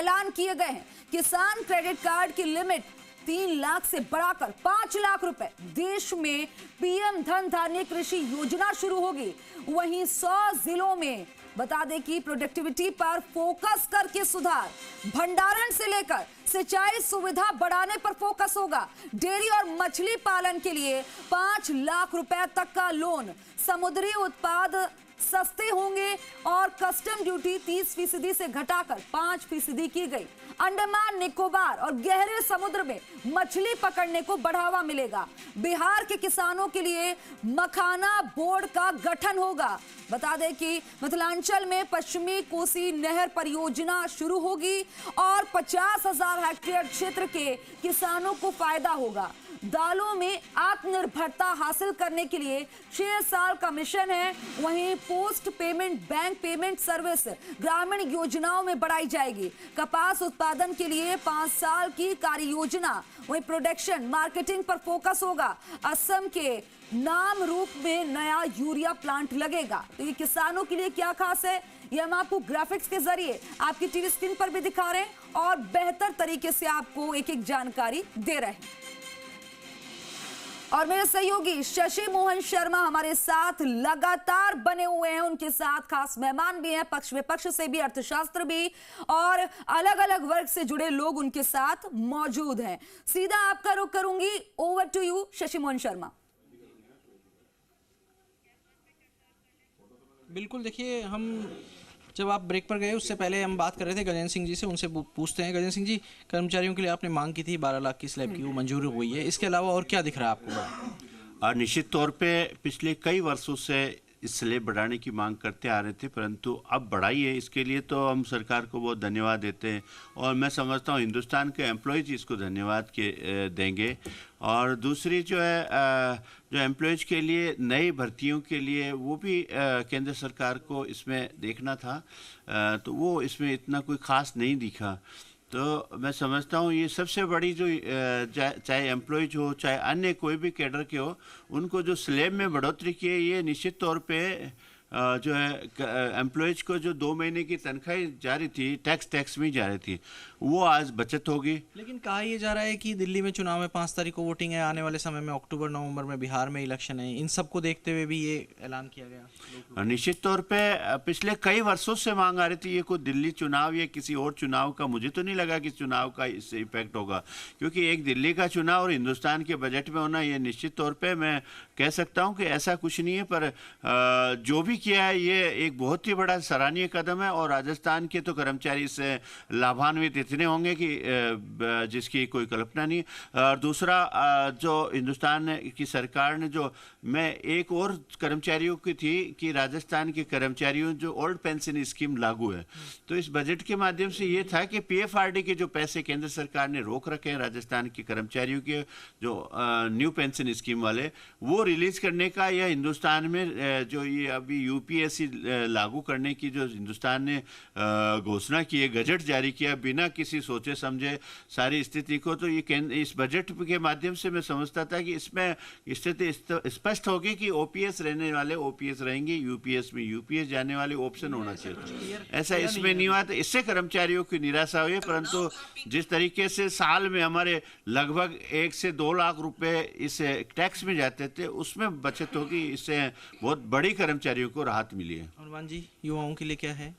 ऐलान किए गए हैं। किसान क्रेडिट कार्ड की लिमिट 3 लाख से बढ़ाकर 5 लाख रुपए। देश में पीएम धन धान्य कृषि योजना शुरू होगी। वहीं 100 जिलों में बता दें कि प्रोडक्टिविटी पर फोकस करके सुधार, भंडारण से लेकर सिंचाई सुविधा बढ़ाने पर फोकस होगा। डेयरी और मछली पालन के लिए 5 लाख रुपए तक का लोन, समुद्री उत्पाद सस्ते होंगे और कस्टम ड्यूटी 30% से घटाकर 5% की गई। अंडमान निकोबार और गहरे समुद्र में मछली पकड़ने को बढ़ावा मिलेगा। बिहार के किसानों के लिए मखाना बोर्ड का गठन होगा। बता दें कि मिथिलांचल में पश्चिमी कोसी नहर परियोजना शुरू होगी और 50,000 हेक्टेयर क्षेत्र के किसानों को फायदा होगा। दालों में आत्मनिर्भरता हासिल करने के लिए 6 साल का मिशन है। वहीं post payment bank payment service ग्रामीण योजनाओं में बढ़ाई जाएगी। कपास उत्पादन के लिए 5 साल की कार्य योजना, वहीं प्रोडक्शन मार्केटिंग पर फोकस होगा। असम के नाम रूप में नया यूरिया प्लांट लगेगा। तो ये किसानों के लिए क्या खास है, ये हम आपको ग्राफिक्स के जरिए आपकी टीवी स्क्रीन पर भी दिखा रहे हैं और बेहतर तरीके से आपको एक एक जानकारी दे रहे हैं। और मेरे सहयोगी शशि मोहन शर्मा हमारे साथ लगातार बने हुए हैं। उनके साथ खास मेहमान भी हैं, पक्ष विपक्ष से भी, अर्थशास्त्र भी और अलग अलग वर्ग से जुड़े लोग उनके साथ मौजूद हैं। सीधा आपका रुख करूंगी, over to you Shashi Mohan Sharma. बिल्कुल, देखिए, हम जब आप ब्रेक पर गए उससे पहले हम बात कर रहे थे गजेंद्र सिंह जी से, उनसे पूछते हैं। गजेंद्र सिंह जी, कर्मचारियों के लिए आपने मांग की थी 12 लाख की स्लैब की, वो मंजूर हुई है। इसके अलावा और क्या दिख रहा है आपको? निश्चित तौर पे पिछले कई वर्षों से इस स्लैब बढ़ाने की मांग करते आ रहे थे, परंतु अब बढ़ाई है। इसके लिए तो हम सरकार को बहुत धन्यवाद देते हैं और मैं समझता हूँ हिंदुस्तान के एम्प्लॉयज़ इसको धन्यवाद देंगे। और दूसरी जो है जो एम्प्लॉयज़ के लिए नई भर्तियों के लिए वो भी केंद्र सरकार को इसमें देखना था, तो वो इसमें इतना कोई ख़ास नहीं दिखा। तो मैं समझता हूँ ये सबसे बड़ी जो चाहे एम्प्लॉयज हो चाहे अन्य कोई भी कैडर के हो, उनको जो स्लैब में बढ़ोतरी की है, ये निश्चित तौर पे जो है एम्प्लॉयज को जो 2 महीने की तनख्वाही जा रही थी टैक्स में जा रही थी, वो आज बचत होगी। लेकिन कहा यह जा रहा है कि दिल्ली में चुनाव में 5 तारीख को वोटिंग है, आने वाले समय में अक्टूबर नवंबर में बिहार में इलेक्शन है, इन सब को देखते हुए भी ये ऐलान किया गया। निश्चित तौर पे पिछले कई वर्षों से मांग आ रही थी, ये कोई दिल्ली चुनाव या किसी और चुनाव का मुझे तो नहीं लगा कि चुनाव का इससे इफेक्ट होगा, क्योंकि एक दिल्ली का चुनाव और हिंदुस्तान के बजट में होना, ये निश्चित तौर पर मैं कह सकता हूँ कि ऐसा कुछ नहीं है। पर जो भी किया है ये एक बहुत ही बड़ा सराहनीय कदम है और राजस्थान के तो कर्मचारी इससे लाभान्वित इतने होंगे कि जिसकी कोई कल्पना नहीं। और दूसरा जो हिंदुस्तान की सरकार ने जो, मैं एक और कर्मचारियों की थी कि राजस्थान के कर्मचारियों जो ओल्ड पेंशन स्कीम लागू है, तो इस बजट के माध्यम से ये था कि पीएफआरडी के जो पैसे केंद्र सरकार ने रोक रखे हैं राजस्थान के कर्मचारियों के जो न्यू पेंशन स्कीम वाले, वो रिलीज करने का, या हिंदुस्तान में जो ये अभी यूपीएससी लागू करने की जो हिंदुस्तान ने घोषणा की है, गजट जारी किया बिना किसी सोचे समझे सारी स्थिति को, तो ये इस बजट के माध्यम से मैं समझता था कि इसमें स्थिति स्पष्ट होगी कि ओपीएस रहने वाले ओपीएस रहेंगे, यूपीएस में यूपीएस जाने वाले ऑप्शन होना चाहिए। ऐसा इसमें नहीं हुआ, तो इससे कर्मचारियों की निराशा हुई। परंतु जिस तरीके से साल में हमारे लगभग 1 से 2 लाख रुपए इस टैक्स में जाते थे, उसमें बचत होगी, इससे बहुत बड़ी कर्मचारियों को राहत मिली है। हनुमान जी, युवाओं के लिए क्या है?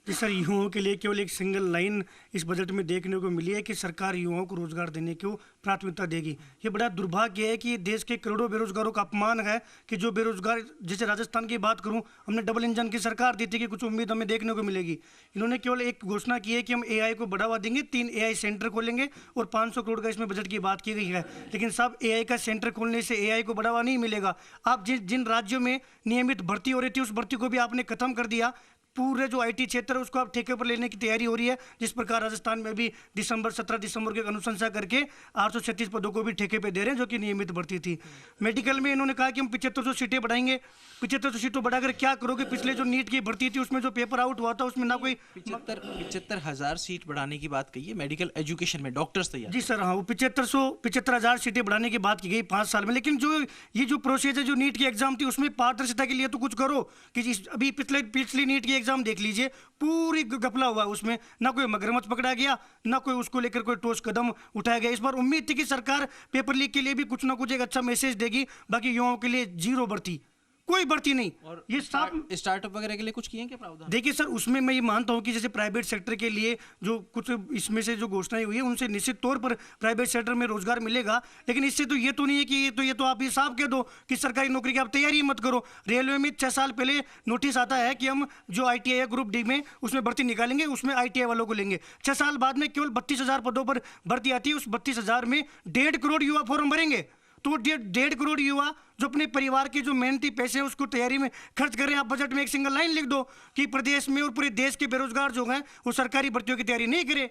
जी सर, युवाओं के लिए केवल एक सिंगल लाइन इस बजट में देखने को मिली है कि सरकार युवाओं को रोजगार देने को प्राथमिकता देगी। ये बड़ा दुर्भाग्य है कि देश के करोड़ों बेरोजगारों का अपमान है कि जो बेरोजगार, जैसे राजस्थान की बात करूं, हमने डबल इंजन की सरकार दी थी कि कुछ उम्मीद हमें देखने को मिलेगी। इन्होंने केवल एक घोषणा की है कि हम एआई को बढ़ावा देंगे, 3 एआई सेंटर खोलेंगे और 500 करोड़ का इसमें बजट की बात की गई है। लेकिन सब एआई का सेंटर खोलने से एआई को बढ़ावा नहीं मिलेगा। आप जिन राज्यों में नियमित भर्ती हो रही थी, उस भर्ती को भी आपने खत्म कर दिया। पूरे जो आईटी क्षेत्र है उसको आप ठेके पर लेने की तैयारी हो रही है, जिस प्रकार राजस्थान में भी 17 दिसंबर की अनुशंसा करके 836 पदों को भी ठेके पे दे रहे हैं, जो कि नियमित भर्ती थी। मेडिकल में इन्होंने कहा कि हम 7500 सीटें बढ़ाएंगे। 7500 सीटों बढ़ाकर क्या करोगे? पिछले जो नीट की भर्ती थी उसमें जो पेपर आउट हुआ था उसमें ना कोई 75,000 सीट बढ़ाने की बात कही है मेडिकल एजुकेशन में, डॉक्टर्स तैयार। जी सर, हाँ, वो 75,000 सीटें बढ़ाने की बात की गई 5 साल में। लेकिन जो ये जो प्रोसेस है, जो नीट की एग्जाम थी, उसमें पारदर्शिता के लिए तो कुछ करो कि अभी पिछली नीट की एग्जाम देख लीजिए, पूरी घपला हुआ उसमें, ना कोई मगरमच्छ पकड़ा गया, ना कोई उसको लेकर कोई ठोस कदम उठाया गया। इस बार उम्मीद थी कि सरकार पेपर लीक के लिए भी कुछ ना कुछ एक अच्छा मैसेज देगी, बाकी युवाओं के लिए जीरो भर्ती, कोई भर्ती नहीं। और ये साफ स्टार्टअप वगैरह के लिए कुछ किए हैं क्या प्रावधान? देखिए सर, उसमें मैं ये मानता हूँ कि जैसे प्राइवेट सेक्टर के लिए जो कुछ इसमें से जो घोषणाएं हुई है, उनसे निश्चित तौर पर प्राइवेट सेक्टर में रोजगार मिलेगा, लेकिन इससे तो ये तो नहीं है कि ये तो आप ये साफ कह दो कि सरकारी नौकरी की आप तैयारी मत करो। रेलवे में 6 साल पहले नोटिस आता है कि हम जो ITI है ग्रुप डी में, उसमें भर्ती निकालेंगे, उसमें ITI वालों को लेंगे। 6 साल बाद में केवल 32,000 पदों पर भर्ती आती है, उस 32,000 में 1.5 करोड़ युवा फॉर्म भरेंगे। तो 1.5 करोड़ युवा जो अपने परिवार के जो मेहनती पैसे हैं उसको तैयारी में खर्च कर रहे हैं, आप बजट में एक सिंगल लाइन लिख दो कि प्रदेश में और पूरे देश के बेरोजगार जो हैं वो सरकारी भर्तियों की तैयारी नहीं करे।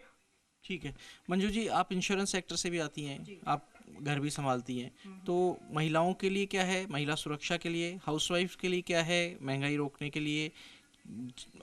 ठीक है मंजू जी, आप इंश्योरेंस सेक्टर से भी आती हैं, आप घर भी संभालती हैं, तो महिलाओं के लिए क्या है, महिला सुरक्षा के लिए, हाउसवाइफ के लिए क्या है, महंगाई रोकने के लिए,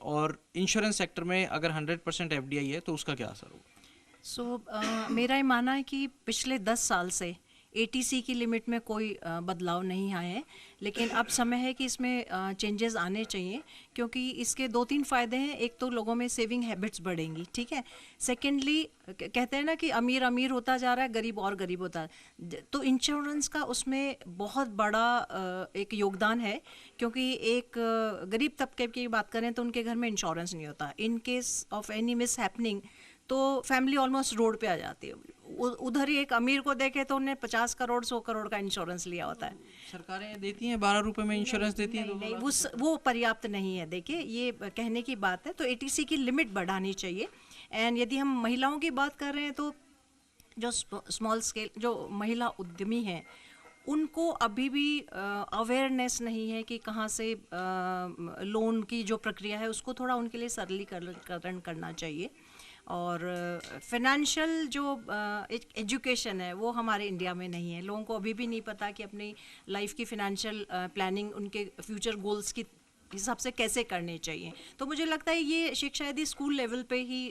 और इंश्योरेंस सेक्टर में अगर 100% FDI है तो उसका क्या असर होगा? मेरा ये मानना है कि पिछले 10 साल से ATC की लिमिट में कोई बदलाव नहीं आए हैं, लेकिन अब समय है कि इसमें चेंजेस आने चाहिए, क्योंकि इसके 2-3 फ़ायदे हैं। एक तो लोगों में सेविंग हैबिट्स बढ़ेंगी, ठीक है। सेकेंडली कहते हैं ना कि अमीर अमीर होता जा रहा है, गरीब और गरीब होता है, तो इंश्योरेंस का उसमें बहुत बड़ा एक योगदान है, क्योंकि एक गरीब तबके की बात करें तो उनके घर में इंश्योरेंस नहीं होता। In case of any miss happening तो फैमिली ऑलमोस्ट रोड पे आ जाती है। उधर ही एक अमीर को देखे तो उन्हें 50 करोड़ 100 करोड़ का इंश्योरेंस लिया होता है। सरकारें देती हैं 12 रुपए में इंश्योरेंस देती हैं। नहीं, वो पर्याप्त नहीं है। देखिए, ये कहने की बात है, तो ATC की लिमिट बढ़ानी चाहिए। एंड यदि हम महिलाओं की बात कर रहे हैं तो जो स्मॉल स्केल जो महिला उद्यमी हैं उनको अभी भी अवेयरनेस नहीं है कि कहाँ से लोन की जो प्रक्रिया है उसको थोड़ा उनके लिए सरलीकरण करना चाहिए। और फाइनेंशियल जो एजुकेशन है वो हमारे इंडिया में नहीं है। लोगों को अभी भी नहीं पता कि अपनी लाइफ की फाइनेंशियल प्लानिंग उनके फ्यूचर गोल्स की हिसाब से कैसे करनी चाहिए। तो मुझे लगता है ये शिक्षा यदि स्कूल लेवल पे ही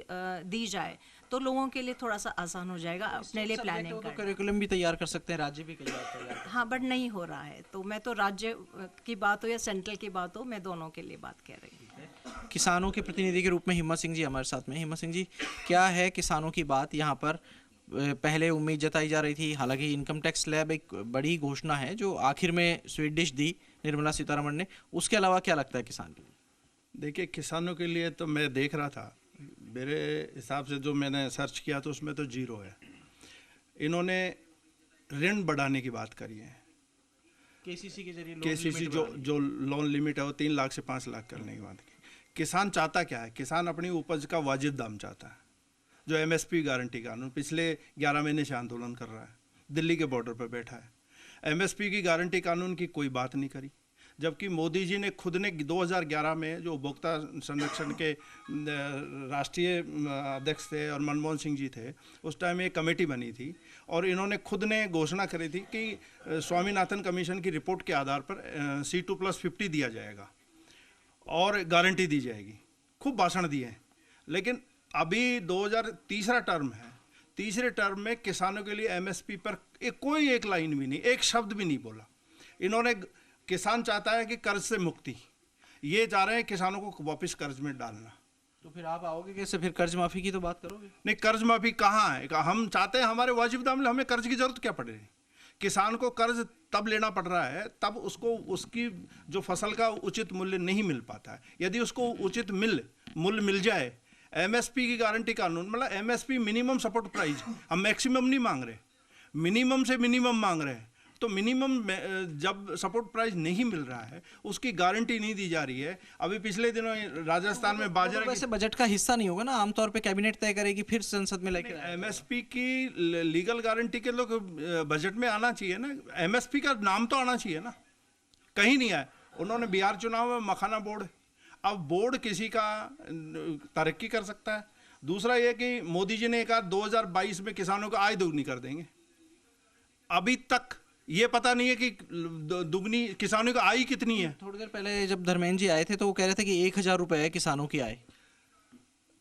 दी जाए तो लोगों के लिए थोड़ा सा आसान हो जाएगा अपने लिए प्लानिंग करना। करिकुलम भी तैयार कर सकते हैं, राज्य भी तैयार। हाँ, बट नहीं हो रहा है। तो मैं तो राज्य की बात हो या सेंट्रल की बात हो, मैं दोनों के लिए बात कह रही हूँ। किसानों के प्रतिनिधि के रूप में हिम्मत सिंह जी हमारे साथ में। हिम्मत सिंह जी, क्या है किसानों की बात यहाँ पर? पहले उम्मीद जताई जा रही थी, हालांकि इनकम टैक्स स्लैब एक बड़ी घोषणा है जो आखिर में स्वीट डिश दी निर्मला सीतारमण ने, उसके अलावा क्या लगता है किसान के लिए? देखिए, किसानों के लिए तो मैं देख रहा था, मेरे हिसाब से जो मैंने सर्च किया तो उसमें तो जीरो है। इन्होंने ऋण बढ़ाने की बात करी है, KCC के जरिए KCC जो लोन लिमिट है वो 3 लाख से 5 लाख करने की बात की। किसान चाहता क्या है? किसान अपनी उपज का वाजिब दाम चाहता है। जो MSP गारंटी कानून पिछले 11 महीने से आंदोलन कर रहा है, दिल्ली के बॉर्डर पर बैठा है। MSP की गारंटी कानून की कोई बात नहीं करी, जबकि मोदी जी ने खुद ने 2011 में जो उपभोक्ता संरक्षण के राष्ट्रीय अध्यक्ष थे और मनमोहन सिंह जी थे, उस टाइम एक कमेटी बनी थी और इन्होंने खुद ने घोषणा करी थी कि स्वामीनाथन कमीशन की रिपोर्ट के आधार पर C2+50 दिया जाएगा और गारंटी दी जाएगी। खूब भाषण दिए, लेकिन अभी 2003 टर्म है, तीसरे टर्म में किसानों के लिए MSP पर कोई एक लाइन भी नहीं, एक शब्द भी नहीं बोला। इन्होंने किसान चाहता है कि कर्ज से मुक्ति, ये चाह रहे हैं किसानों को वापस कर्ज में डालना। तो फिर आप आओगे कैसे? फिर कर्ज माफी की तो बात करोगे? नहीं, कर्ज माफी कहाँ है? हम चाहते हैं हमारे वाजिब दाम में, हमें कर्ज की जरूरत क्या पड़ रही है? किसान को कर्ज तब लेना पड़ रहा है तब उसको उसकी जो फसल का उचित मूल्य नहीं मिल पाता है। यदि उसको उचित मूल्य मिल जाए, MSP की गारंटी कानून मतलब MSP मिनिमम सपोर्ट प्राइस, हम मैक्सिमम नहीं मांग रहे, मिनिमम से मिनिमम मांग रहे हैं। तो मिनिमम जब सपोर्ट प्राइस नहीं मिल रहा है, उसकी गारंटी नहीं दी जा रही है। अभी पिछले दिनों राजस्थान में बाजरा वैसे बजट का हिस्सा नहीं होगा ना, आमतौर पे कैबिनेट तय करेगी फिर संसद में लेकर। MSP की लीगल गारंटी के लोग बजट में आना चाहिए ना, MSP का नाम तो आना चाहिए ना, कहीं नहीं आया। उन्होंने बिहार चुनाव में मखाना बोर्ड, अब बोर्ड किसी का तरक्की कर सकता है। दूसरा ये कि मोदी जी ने कहा 2022 में किसानों का आय दोगुनी कर देंगे, अभी तक ये पता नहीं है कि दुगनी किसानों की आय कितनी है। थोड़ी देर पहले जब धर्मेंद्र जी आए थे तो वो कह रहे थे कि 1,000 रुपए है किसानों की आय।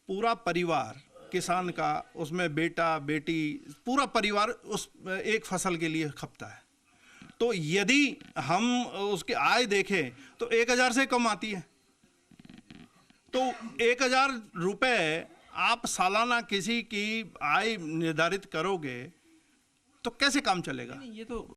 पूरा परिवार किसान का, उसमें बेटा बेटी, पूरा परिवार उस एक फसल के लिए खपता है। तो यदि हम उसकी आय देखें तो 1,000 से कम आती है। तो 1,000 रुपए आप सालाना किसी की आय निर्धारित करोगे तो कैसे काम चलेगा? ये तो